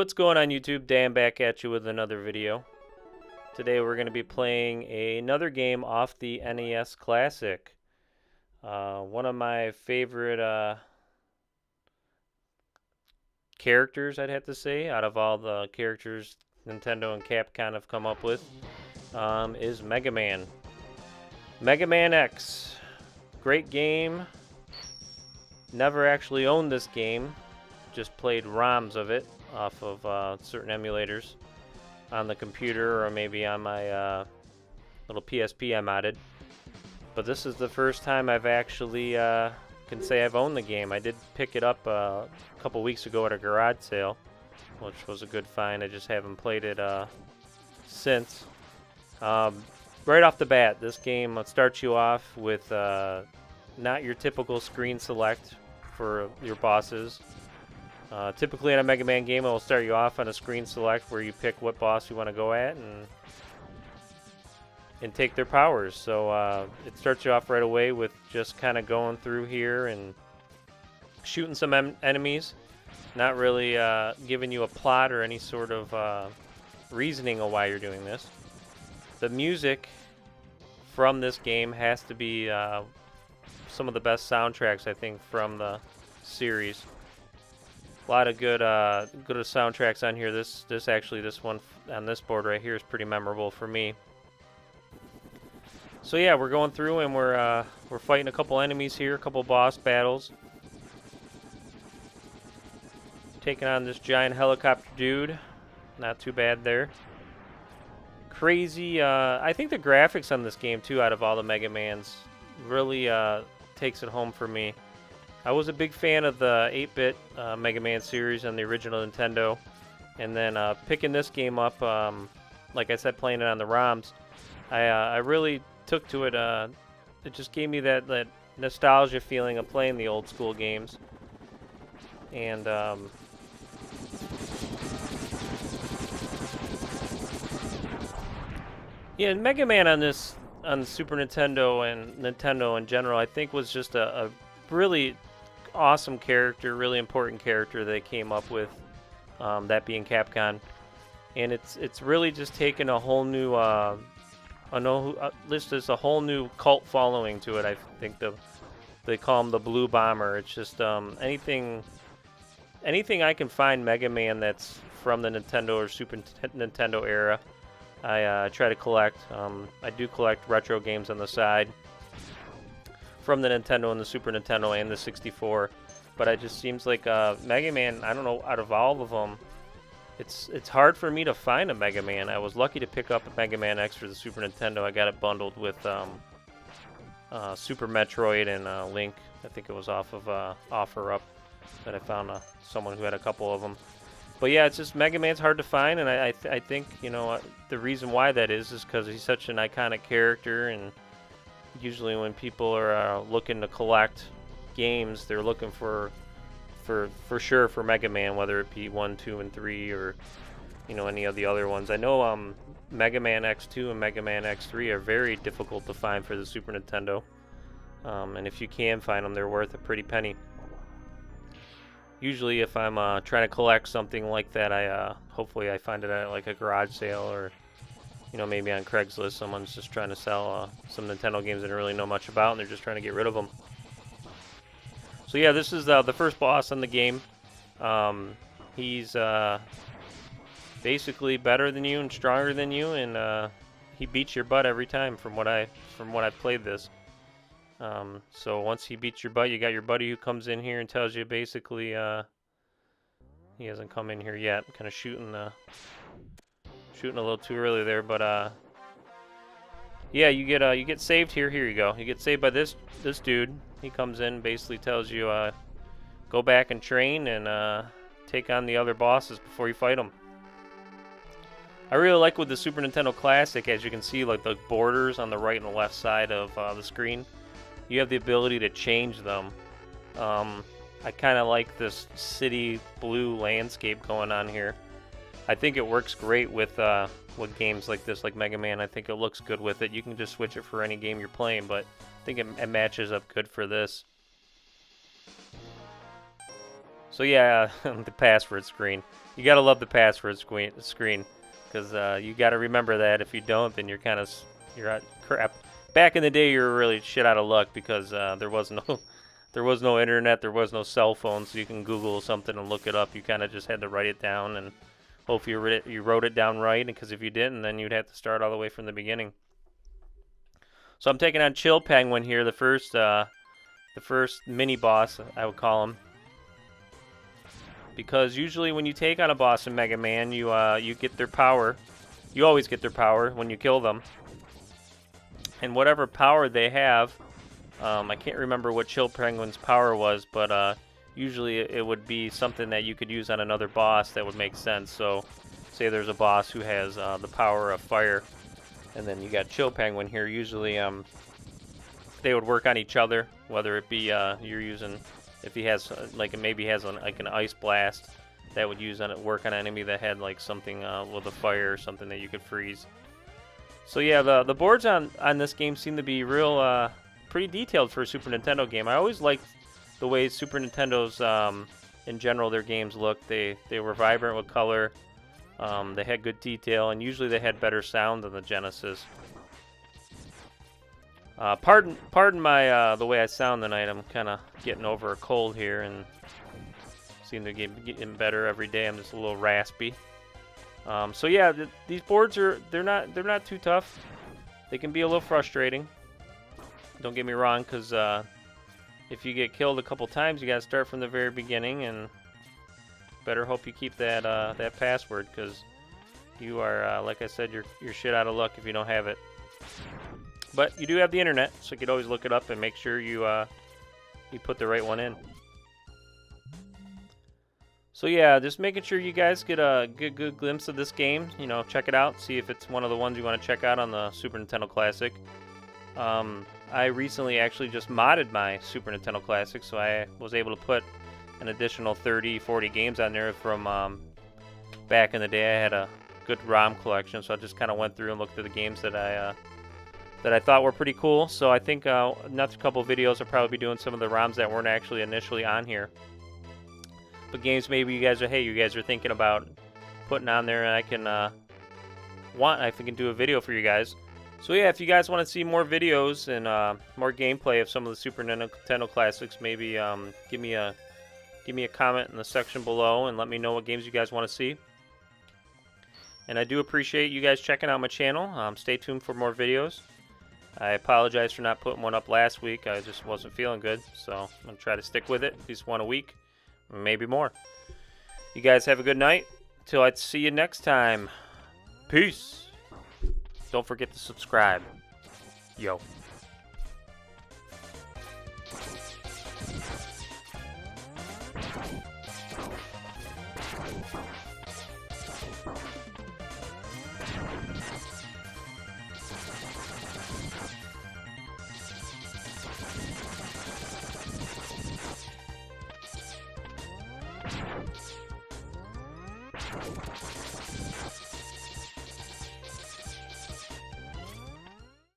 What's going on YouTube? Dan back at you with another video. Today we're going to be playing another game off the NES Classic. One of my favorite characters, I'd have to say, out of all the characters Nintendo and Capcom have come up with, is Mega Man. Mega Man X. Great game. Never actually owned this game. Just played ROMs of it off of certain emulators on the computer or maybe on my little PSP I modded. But this is the first time I've actually can say I've owned the game. I did pick it up a couple weeks ago at a garage sale, which was a good find. I just haven't played it since. Right off the bat, this game starts you off with not your typical screen select for your bosses. Typically in a Mega Man game, it will start you off on a screen select where you pick what boss you want to go at and take their powers. So it starts you off right away with just kind of going through here and shooting some enemies, not really giving you a plot or any sort of reasoning of why you're doing this. The music from this game has to be some of the best soundtracks, I think, from the series. A lot of good soundtracks on here. This one on this board right here is pretty memorable for me. So yeah, we're going through and we're fighting a couple enemies here, a couple boss battles. Taking on this giant helicopter dude. Not too bad there. Crazy. I think the graphics on this game too, out of all the Mega Mans, really takes it home for me. I was a big fan of the 8-bit Mega Man series on the original Nintendo, and then picking this game up, like I said, playing it on the ROMs, I really took to it. It just gave me that nostalgia feeling of playing the old school games, and yeah, Mega Man on the Super Nintendo and Nintendo in general, I think was just a really awesome character, really important character they came up with, that being Capcom, and it's really just taken a whole new this is a whole new cult following to it. I think they call him the Blue Bomber. It's just anything I can find Mega Man that's from the Nintendo or Super Nintendo era, I try to collect. I do collect retro games on the side from the Nintendo and the Super Nintendo and the 64, but it just seems like Mega Man, I don't know, out of all of them, it's hard for me to find a Mega Man. I was lucky to pick up a Mega Man X for the Super Nintendo. I got it bundled with Super Metroid and Link. I think it was off of OfferUp that I found someone who had a couple of them. But yeah, it's just Mega Man's hard to find, and I think, you know, the reason why that is because he's such an iconic character, and usually when people are looking to collect games, they're looking for sure for Mega Man, whether it be 1, 2, and 3, or, you know, any of the other ones. I know Mega Man X2 and Mega Man X3 are very difficult to find for the Super Nintendo, and if you can find them, they're worth a pretty penny. Usually, if I'm trying to collect something like that, hopefully I find it at like a garage sale, or, you know, maybe on Craigslist, someone's just trying to sell some Nintendo games they don't really know much about, and they're just trying to get rid of them. So yeah, this is the first boss in the game. He's basically better than you and stronger than you, and he beats your butt every time from what I've played this. So once he beats your butt, you got your buddy who comes in here and tells you basically he hasn't come in here yet. Kind of shooting a little too early there, but yeah, you get saved here. Here you go. You get saved by this dude. He comes in, basically tells you go back and train and take on the other bosses before you fight them. I really like with the Super Nintendo Classic, as you can see, like the borders on the right and the left side of the screen, you have the ability to change them. I kind of like this city blue landscape going on here. I think it works great with games like this, like Mega Man. I think it looks good with it. You can just switch it for any game you're playing, but I think it matches up good for this. So yeah, the password screen. You gotta love the password screen, because you gotta remember that. If you don't, then you're out crap. Back in the day, you were really shit out of luck because there was no there was no internet, there was no cell phone, so you can Google something and look it up. You kind of just had to write it down and hope you wrote it down right. Because if you didn't, then you'd have to start all the way from the beginning. So I'm taking on Chill Penguin here, the first mini boss, I would call him. Because usually when you take on a boss in Mega Man, you get their power. You always get their power when you kill them. And whatever power they have, I can't remember what Chill Penguin's power was, but usually it would be something that you could use on another boss that would make sense. So, say there's a boss who has the power of fire, and then you got Chill Penguin here. Usually, they would work on each other, whether it be you're using. If he has maybe has like an ice blast, that would work on an enemy that had like something with a fire or something that you could freeze. So yeah, the boards on this game seem to be real pretty detailed for a Super Nintendo game. I always liked the way Super Nintendo's in general their games looked. They were vibrant with color. They had good detail, and usually they had better sound than the Genesis. Pardon my the way I sound tonight. I'm kind of getting over a cold here and seem to getting better every day. I'm just a little raspy. So yeah, these boards they're not too tough. They can be a little frustrating. Don't get me wrong, because if you get killed a couple times, you gotta start from the very beginning, and better hope you keep that password, because you are like I said, you're shit out of luck if you don't have it. But you do have the internet, so you could always look it up and make sure you put the right one in. So yeah, just making sure you guys get a good glimpse of this game. You know, check it out, see if it's one of the ones you want to check out on the Super Nintendo Classic. I recently actually just modded my Super Nintendo Classic, so I was able to put an additional 30, 40 games on there from back in the day. I had a good ROM collection, so I just kind of went through and looked at the games that I thought were pretty cool. So I think next couple videos I'll probably be doing some of the ROMs that weren't actually initially on here. But games maybe you guys are thinking about putting on there, and I can do a video for you guys. So yeah, if you guys want to see more videos and more gameplay of some of the Super Nintendo classics, maybe give me a comment in the section below and let me know what games you guys want to see. And I do appreciate you guys checking out my channel. Stay tuned for more videos. I apologize for not putting one up last week. I just wasn't feeling good, so I'm going to try to stick with it, at least one a week, maybe more. You guys have a good night. Till I see you next time. Peace. Don't forget to subscribe. Yo.